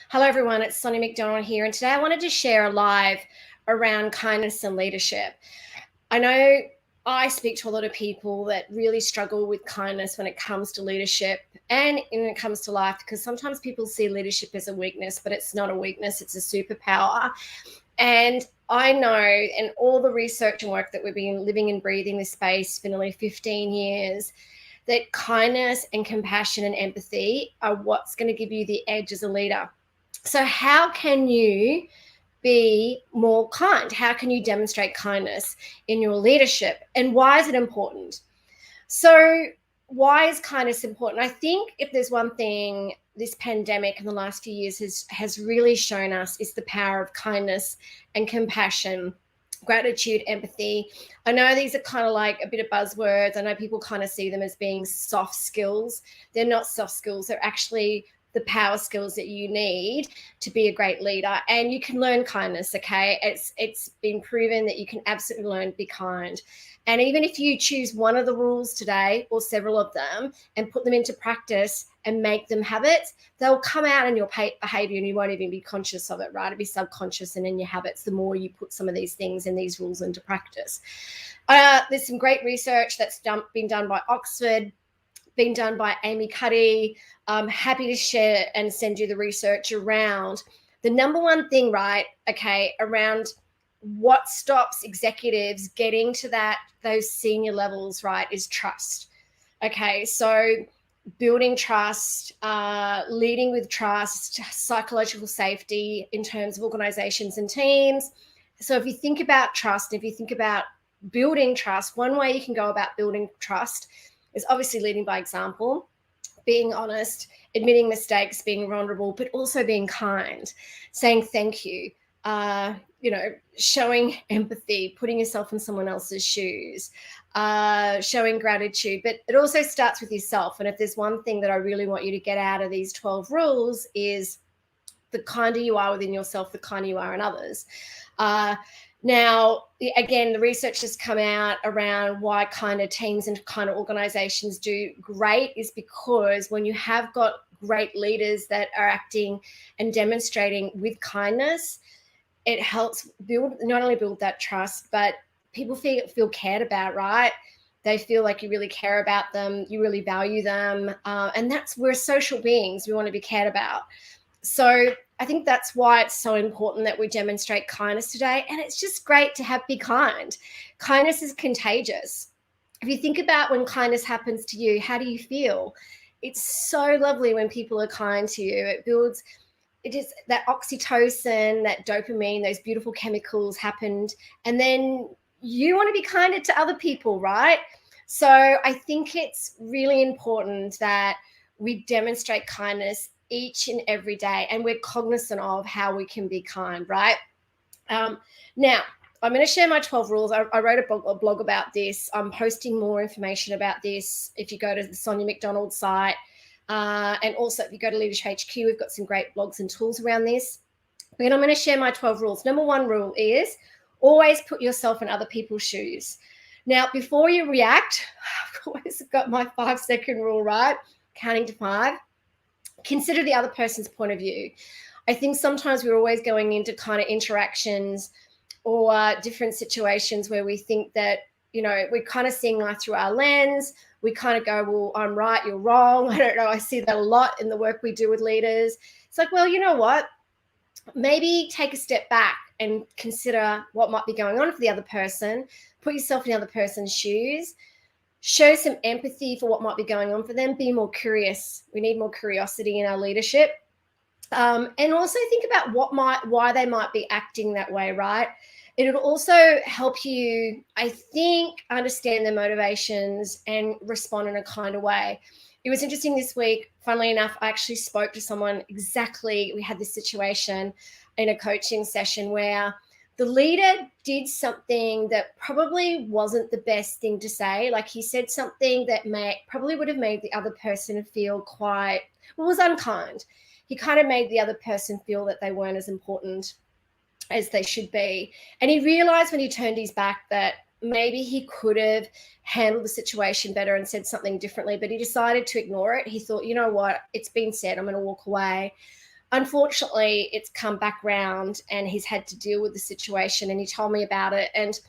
Hello, everyone. It's Sonia McDonald here, and today I wanted to share a live around kindness and leadership. I know I speak to a lot of people that really struggle with kindness when it comes to leadership and when it comes to life, because sometimes people see leadership as a weakness, but it's not a weakness, it's a superpower. And I know, in all the research and work that we've been living and breathing this space for nearly 15 years, that kindness and compassion and empathy are what's going to give you the edge as a leader. So, how can you be more kind? How can you demonstrate kindness in your leadership? And why is it important? So, why is kindness important? I think if there's one thing this pandemic in the last few years has really shown us is the power of kindness and compassion, gratitude, empathy. I know these are kind of like a bit of buzzwords. I know people kind of see them as being soft skills. They're not soft skills. They're actually the power skills that you need to be a great leader. And you can learn kindness, okay? It's been proven that you can absolutely learn to be kind. And even if you choose one of the rules today or several of them and put them into practice and make them habits, they'll come out in your behavior and you won't even be conscious of it, right? It'll be subconscious and in your habits the more you put some of these things and these rules into practice. There's some great research that's been done by Oxford, been done by Amy Cuddy. I'm happy to share and send you the research around the number one thing, right? Okay, around what stops executives getting to those senior levels, right, is trust. Okay, so building trust, leading with trust, psychological safety in terms of organizations and teams. So if you think about trust, if you think about building trust, one way you can go about building trust is obviously leading by example, being honest, admitting mistakes, being vulnerable, but also being kind, saying thank you, showing empathy, putting yourself in someone else's shoes, showing gratitude. But it also starts with yourself. And if there's one thing that I really want you to get out of these 12 rules is the kinder you are within yourself, the kinder you are in others. Now, again, the research has come out around why kind of teams and kind of organizations do great is because when you have got great leaders that are acting and demonstrating with kindness, it helps not only build that trust, but people feel cared about, right? They feel like you really care about them, you really value them. And we're social beings, we want to be cared about. So I think that's why it's so important that we demonstrate kindness today. And it's just great to be kind. Kindness is contagious. If you think about when kindness happens to you, how do you feel? It's so lovely when people are kind to you. It is that oxytocin, that dopamine, those beautiful chemicals happened. And then you want to be kinder to other people, right? So I think it's really important that we demonstrate kindness each and every day, and we're cognizant of how we can be kind, right? Now, I'm going to share my 12 rules. I wrote a blog about this. I'm posting more information about this if you go to the Sonia McDonald site. And also, if you go to Leadership HQ, we've got some great blogs and tools around this. But I'm going to share my 12 rules. Number one rule is always put yourself in other people's shoes. Now, before you react, I've always got my 5-second rule, right? Counting to 5. Consider the other person's point of view. I think sometimes we're always going into kind of interactions or different situations where we think that, we're kind of seeing life through our lens. We kind of go, well, I'm right, you're wrong. I don't know. I see that a lot in the work we do with leaders. It's like, well, you know what? Maybe take a step back and consider what might be going on for the other person. Put yourself in the other person's shoes. Show some empathy for what might be going on for them. Be more curious. We need more curiosity in our leadership. And also think about why they might be acting that way, right? It'll also help you, I think, understand their motivations and respond in a kind of way. It was interesting this week. Funnily enough, I actually spoke to someone exactly. We had this situation in a coaching session where the leader did something that probably wasn't the best thing to say. Like he said something that probably would have made the other person feel was unkind. He kind of made the other person feel that they weren't as important as they should be. And he realized when he turned his back that maybe he could have handled the situation better and said something differently, but he decided to ignore it. He thought, you know what, it's been said, I'm going to walk away. unfortunately, it's come back round and he's had to deal with the situation, and he told me about it. And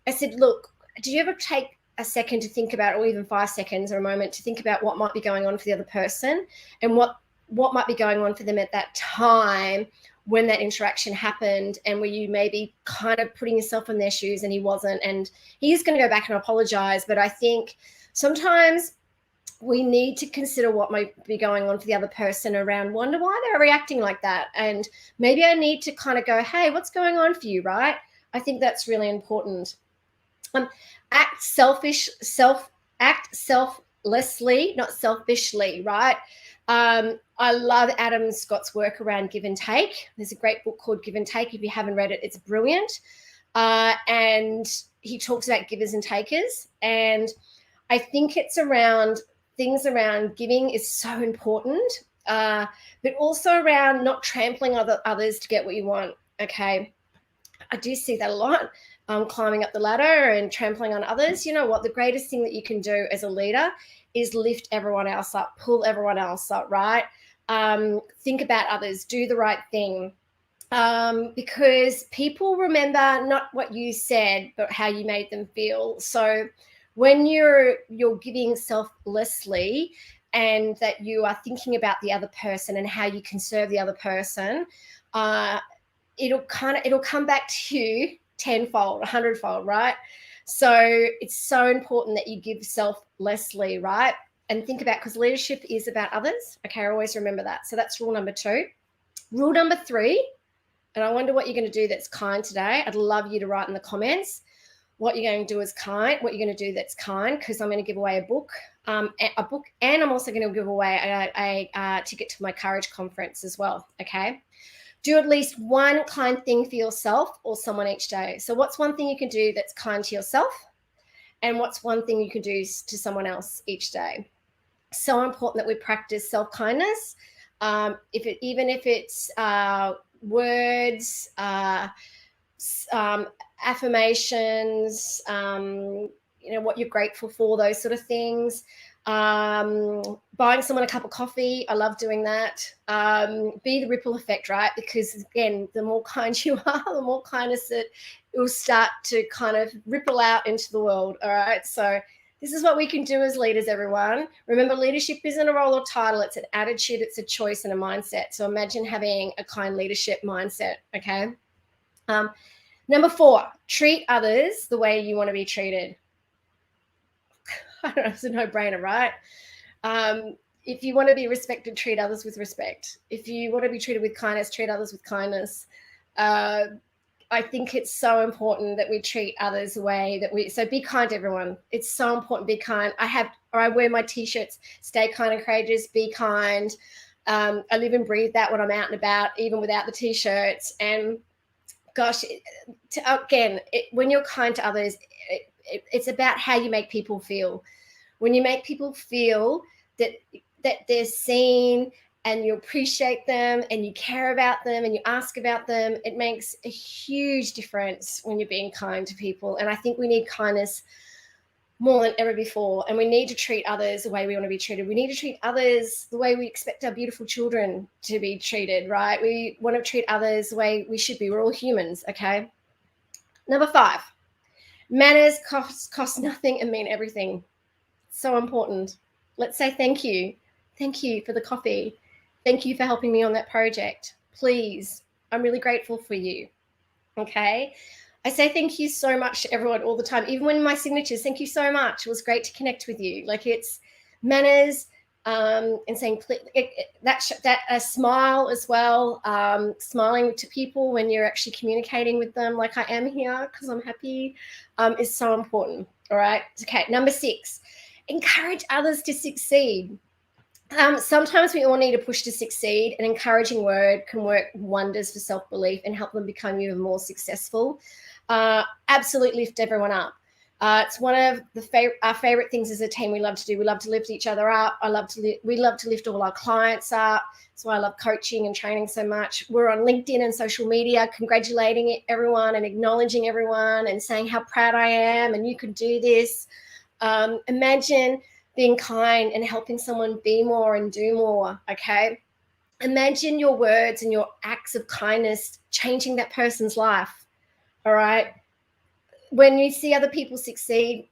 I said, look, do you ever take a second to think about, or even 5 seconds or a moment to think about what might be going on for the other person, and what might be going on for them at that time when that interaction happened, and were you maybe kind of putting yourself in their shoes and he wasn't, and he's going to go back and apologize. But I think sometimes we need to consider what might be going on for the other person around, wonder why they're reacting like that. And maybe I need to kind of go, hey, what's going on for you, right? I think that's really important. Act selflessly, not selfishly, right? I love Adam Scott's work around give and take. There's a great book called Give and Take. If you haven't read it, it's brilliant. And he talks about givers and takers. And I think it's around things around giving is so important, but also around not trampling others to get what you want, okay? I do see that a lot. Climbing up the ladder and trampling on others. You know what? The greatest thing that you can do as a leader is lift everyone else up, pull everyone else up, right? Think about others, do the right thing. Because people remember not what you said, but how you made them feel. So when you're giving selflessly, and that you are thinking about the other person and how you can serve the other person, it'll come back to you tenfold, 100-fold, right? So it's so important that you give selflessly, right? And think about, because leadership is about others. Okay, always remember that. So that's rule number 2. Rule number 3, and I wonder what you're going to do that's kind today. I'd love you to write in the comments what you're going to do is kind, what you're going to do that's kind, because I'm going to give away a book, and I'm also going to give away a ticket to my Courage conference as well, okay? Do at least one kind thing for yourself or someone each day. So what's one thing you can do that's kind to yourself? And what's one thing you can do to someone else each day? So important that we practice self-kindness. Even if it's words, affirmations, what you're grateful for, those sort of things. Buying someone a cup of coffee, I love doing that. Be the ripple effect, right? Because again, the more kind you are, the more kindness it will start to kind of ripple out into the world. All right. So this is what we can do as leaders, everyone. Remember, leadership isn't a role or title. It's an attitude, it's a choice and a mindset. So imagine having a kind leadership mindset. Okay. Number 4, treat others the way you want to be treated. I don't know, it's a no-brainer, right? If you want to be respected, treat others with respect. If you want to be treated with kindness, treat others with kindness. I think it's so important that we treat others the way that so be kind to everyone. It's so important, be kind. I wear my t-shirts, stay kind and courageous, be kind. I live and breathe that when I'm out and about, even without the t-shirts. And gosh, when you're kind to others, it's about how you make people feel. When you make people feel that they're seen and you appreciate them and you care about them and you ask about them, it makes a huge difference when you're being kind to people. And I think we need kindness more than ever before. And we need to treat others the way we want to be treated. We need to treat others the way we expect our beautiful children to be treated, right? We want to treat others the way we should be. We're all humans, okay? Number 5, manners cost nothing and mean everything. So important. Let's say thank you. Thank you for the coffee. Thank you for helping me on that project. Please, I'm really grateful for you, okay? I say thank you so much to everyone all the time, even when my signatures, thank you so much. It was great to connect with you. Like, it's manners, and saying that a smile as well, smiling to people when you're actually communicating with them, like I am here because I'm happy, is so important. All right. Okay. Number 6, encourage others to succeed. Sometimes we all need a push to succeed. An encouraging word can work wonders for self-belief and help them become even more successful. Absolutely lift everyone up. It's one of our favorite things as a team we love to do. We love to lift each other up. We love to lift all our clients up. That's why I love coaching and training so much. We're on LinkedIn and social media, congratulating everyone and acknowledging everyone and saying how proud I am and you can do this. Imagine being kind and helping someone be more and do more, okay? Imagine your words and your acts of kindness changing that person's life. All right. When you see other people succeed,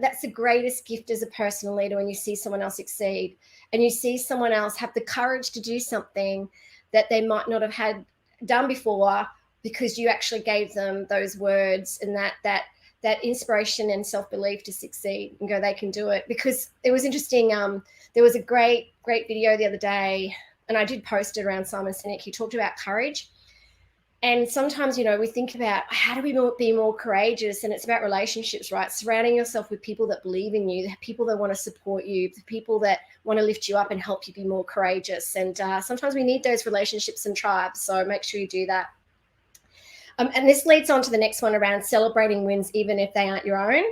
that's the greatest gift as a personal leader, when you see someone else succeed and you see someone else have the courage to do something that they might not have had done before, because you actually gave them those words and that inspiration and self-belief to succeed and go, they can do it. Because it was interesting. There was a great video the other day, and I did post it around Simon Sinek. He talked about courage. And sometimes, we think about how do we be more courageous, and it's about relationships, right? Surrounding yourself with people that believe in you, the people that want to support you, the people that want to lift you up and help you be more courageous. And sometimes we need those relationships and tribes, so make sure you do that. And this leads on to the next one around celebrating wins, even if they aren't your own.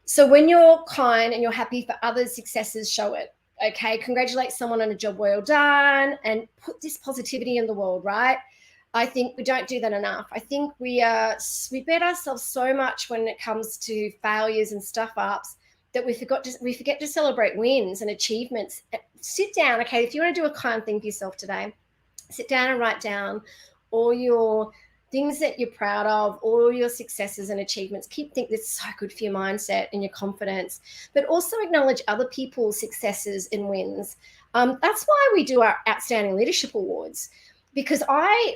So when you're kind and you're happy for others' successes, show it. Okay, congratulate someone on a job well done and put this positivity in the world, right? I think we don't do that enough. I think we bet ourselves so much when it comes to failures and stuff ups that we forget to celebrate wins and achievements. Sit down, okay? If you want to do a kind thing for yourself today, sit down and write down all your things that you're proud of, all your successes and achievements. Think that's so good for your mindset and your confidence, but also acknowledge other people's successes and wins. That's why we do our Outstanding Leadership Awards, because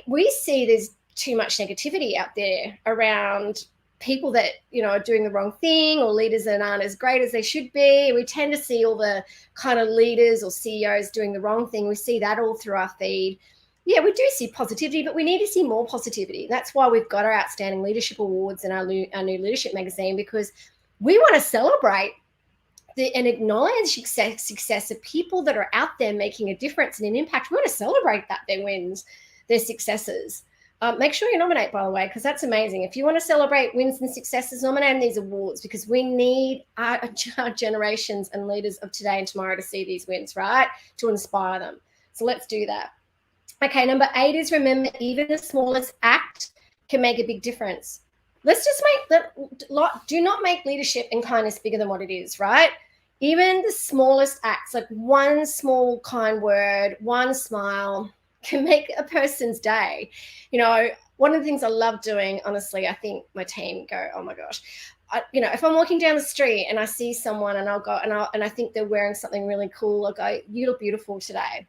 we see there's too much negativity out there around people that, are doing the wrong thing, or leaders that aren't as great as they should be. We tend to see all the kind of leaders or CEOs doing the wrong thing. We see that all through our feed. Yeah, we do see positivity, but we need to see more positivity. That's why we've got our Outstanding Leadership Awards and our new leadership magazine, because we want to celebrate and acknowledge success of people that are out there making a difference and an impact. We want to celebrate their wins, their successes. Make sure you nominate, by the way, because that's amazing. If you want to celebrate wins and successes, nominate these awards, because we need our generations and leaders of today and tomorrow to see these wins, right? To inspire them. So let's do that. Okay, number 8 is remember, even the smallest act can make a big difference. Let's just do not make leadership and kindness bigger than what it is, right? Even the smallest acts, like one small kind word, one smile, can make a person's day. One of the things I love doing, honestly, I think my team go, oh my gosh, if I'm walking down the street and I see someone and I'll go and I think they're wearing something really cool, I'll go, you look beautiful today.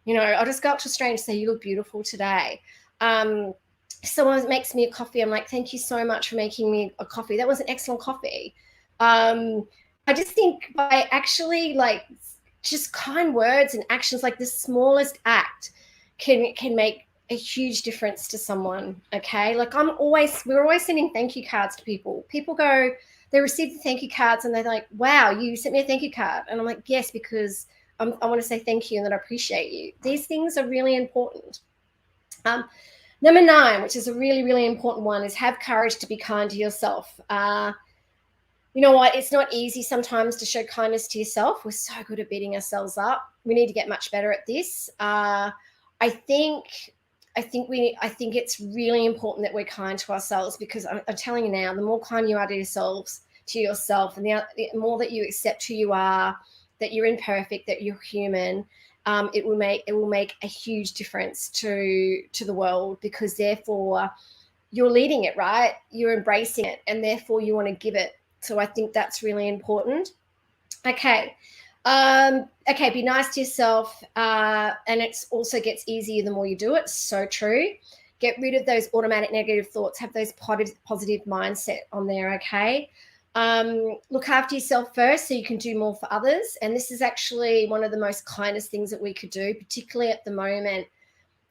I'll just go up to a stranger and say, you look beautiful today. Someone makes me a coffee, I'm like, thank you so much for making me a coffee. That was an excellent coffee. I just think by actually just kind words and actions, like the smallest act can make a huge difference to someone. Okay. Like we're always sending thank you cards to people. People go, they receive the thank you cards and they're like, wow, you sent me a thank you card. And I'm like, yes, because I want to say thank you and that I appreciate you. These things are really important. Number 9, which is a really, really important one, is have courage to be kind to yourself. You know what? It's not easy sometimes to show kindness to yourself. We're so good at beating ourselves up. We need to get much better at this. I think it's really important that we're kind to ourselves, because I'm telling you now, the more kind you are to yourself, and the more that you accept who you are, that you're imperfect, that you're human, it will make a huge difference to the world, because therefore you're leading it, right? You're embracing it, and therefore you want to give it. So I think that's really important. Okay. Be nice to yourself. And it also gets easier the more you do it. So true. Get rid of those automatic negative thoughts. Have those positive mindset on there. Okay. Look after yourself first so you can do more for others. And this is actually one of the most kindest things that we could do, particularly at the moment.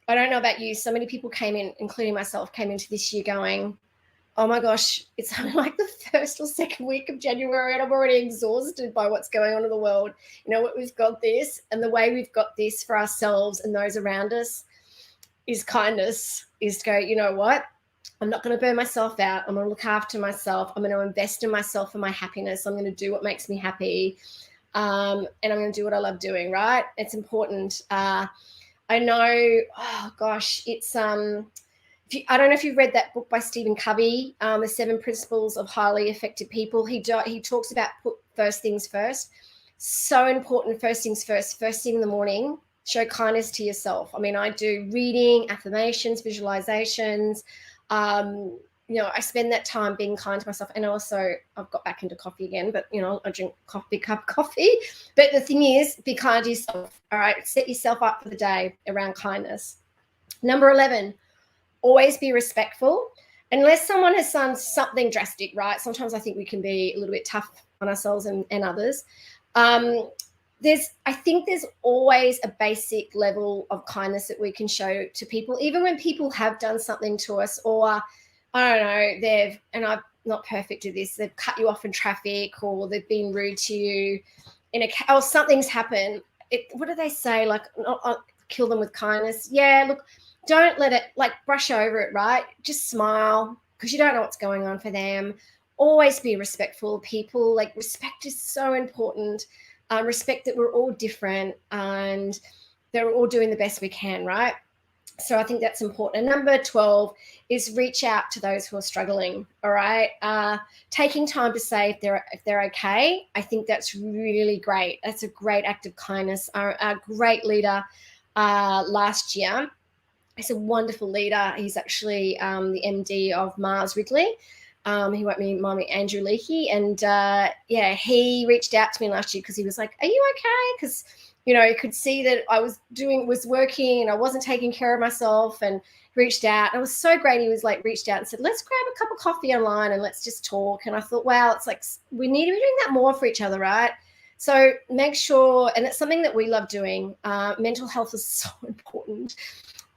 I don't know about you. So many people came in, including myself, came into this year going, oh my gosh, it's only like the first or second week of January and I'm already exhausted by what's going on in the world. We've got this, and the way we've got this for ourselves and those around us is kindness, is to go, you know what? I'm not going to burn myself out. I'm going to look after myself. I'm going to invest in myself for my happiness. I'm going to do what makes me happy. And I'm going to do what I love doing, right? It's important. I know, oh gosh, it's, I don't know if you've read that book by Stephen Covey, The 7 Principles of Highly Effective People. He talks about put first things first. So important, first things first thing in the morning. show kindness to yourself. I mean, I do reading, affirmations, visualizations. I spend that time being kind to myself. And also, I've got back into coffee again, but, I drink big cup of coffee. But the thing is, be kind to yourself, all right? Set yourself up for the day around kindness. Number 11, always be respectful. Unless someone has done something drastic, right? Sometimes I think we can be a little bit tough on ourselves and others. I think there's always a basic level of kindness that we can show to people, even when people have done something to us, or I don't know, and I'm not perfect at this, they've cut you off in traffic, or they've been rude to you or something's happened. What do they say? Like, kill them with kindness. Yeah, look, don't let it, like, brush over it, right? Just smile, because you don't know what's going on for them. Always be respectful of people. Like, respect is so important. Respect that we're all different and that we're all doing the best we can, right? So I think that's important. And number 12 is reach out to those who are struggling. All right. Taking time to say if they're okay. I think that's really great. That's a great act of kindness. Our great leader last year, he's a wonderful leader. He's actually the MD of Mars Wrigley. He won't remind me, Andrew Leakey. And he reached out to me last year because he was like, are you okay? Because, he could see that I was working and I wasn't taking care of myself, and reached out. And it was so great. He was like, reached out and said, let's grab a cup of coffee online and let's just talk. And I thought, wow, it's like, we need to be doing that more for each other, right? So make sure, and it's something that we love doing. Mental health is so important.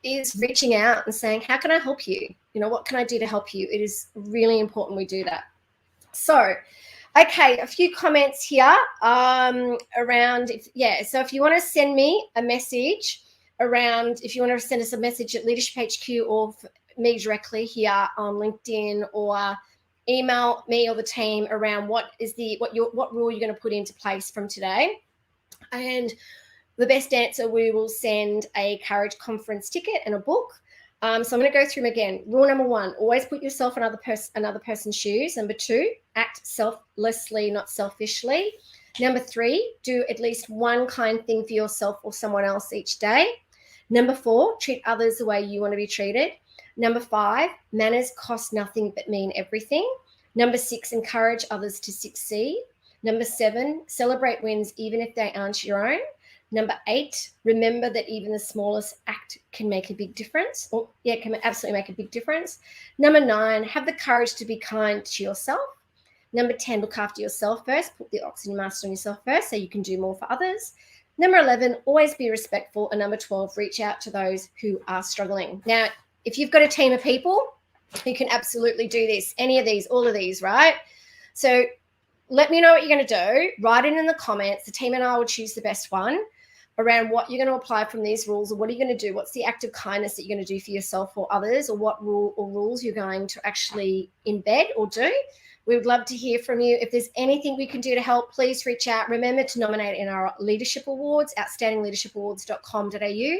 Is reaching out and saying, how can I help you? What can I do to help you? It is really important we do that. So, okay, a few comments here around, so if you want to send me a message around, if you want to send us a message at Leadership HQ or me directly here on LinkedIn, or email me or the team around what rule you're going to put into place from today. And the best answer, we will send a Courage Conference ticket and a book. So I'm going to go through them again. Rule number 1, always put yourself in another person's shoes. Number 2, act selflessly, not selfishly. Number 3, do at least one kind thing for yourself or someone else each day. Number 4, treat others the way you want to be treated. Number 5, manners cost nothing but mean everything. Number 6, encourage others to succeed. Number 7, celebrate wins even if they aren't your own. Number 8, remember that even the smallest act can make a big difference. Can absolutely make a big difference. Number 9, have the courage to be kind to yourself. Number 10, look after yourself first. Put the oxygen mask on yourself first so you can do more for others. Number 11, always be respectful. And number 12, reach out to those who are struggling. Now, if you've got a team of people, you can absolutely do this. Any of these, all of these, right? So let me know what you're going to do. Write it in the comments. The team and I will choose the best one around what you're going to apply from these rules, or what are you going to do? What's the act of kindness that you're going to do for yourself or others, or what rule or rules you're going to actually embed or do? We would love to hear from you. If there's anything we can do to help, please reach out. Remember to nominate in our leadership awards, outstandingleadershipawards.com.au.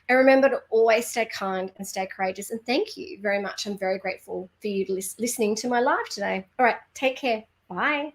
And remember to always stay kind and stay courageous. And thank you very much. I'm very grateful for you listening to my live today. All right, take care. Bye.